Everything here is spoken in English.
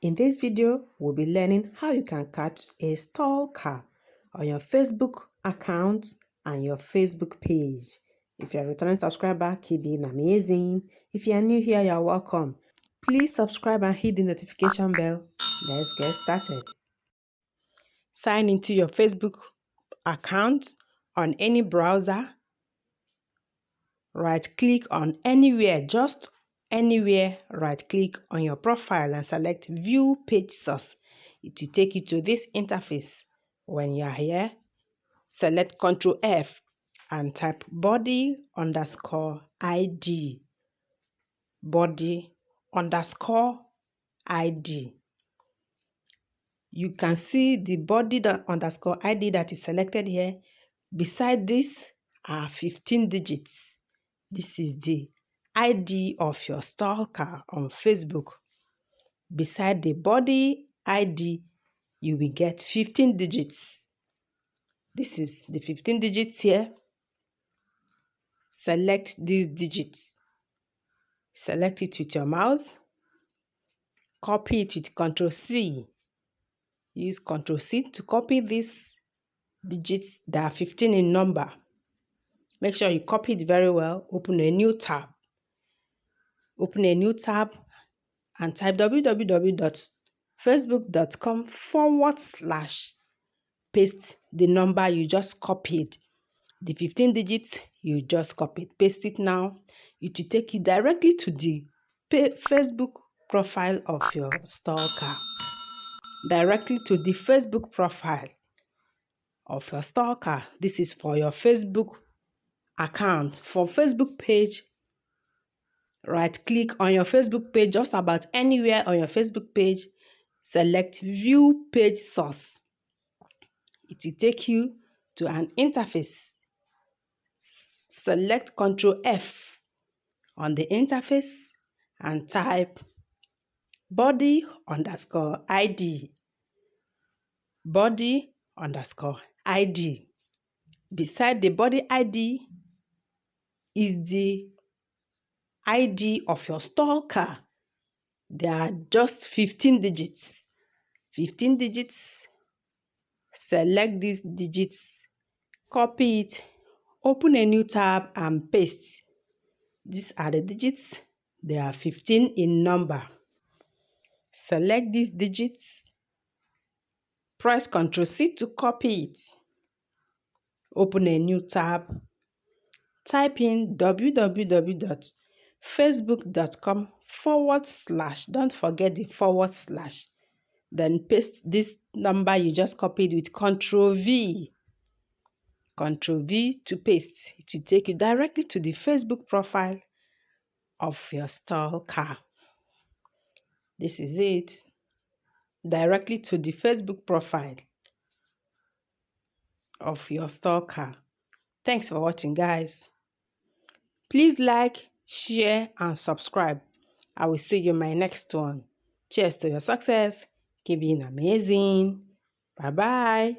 In this video, we'll be learning how you can catch a stalker on your Facebook account and your Facebook page. If you're a returning subscriber, keep being amazing. If you're new here, you're welcome. Please subscribe and hit the notification bell. Let's get started. Sign into your Facebook account on any browser. Right-click on anywhere, just anywhere, right-click on your profile and select View Page Source. It will take you to this interface. When you are here, select Ctrl F and type body_ID. Body_ID. You can see the body_ID that is selected here. Beside this are 15 digits. This is the ID of your stalker on Facebook. Beside the body ID, you will get 15 digits. This is the 15 digits here. Select these digits. Select it with your mouse. Copy it with Ctrl C. Use Ctrl C to copy these digits that are 15 in number. Make sure you copy it very well. Open a new tab. Open a new tab and type www.facebook.com/. Paste the number you just copied. The 15 digits you just copied. Paste it now. It will take you directly to the Facebook profile of your stalker. Directly to the Facebook profile of your stalker. This is for your Facebook account. For Facebook page, right-click on your Facebook page, just about anywhere on your Facebook page. Select View Page Source. It will take you to an interface. Select Ctrl F on the interface and type body_ID. Body_ID. Beside the body ID is the ID of your stalker. There are just 15 digits. 15 digits. Select these digits. Copy it. Open a new tab and paste. These are the digits. They are 15 in number. Select these digits. Press Ctrl C to copy it. Open a new tab. Type in www.facebook.com/. Don't forget the /. Then paste this number you just copied with Ctrl V. Ctrl V to paste. It will take you directly to the Facebook profile of your stalker. This is it. Directly to the Facebook profile of your stalker. Thanks for watching, guys. Please like, share, and subscribe. I will see you in my next one. Cheers to your success. Keep being amazing. Bye-bye.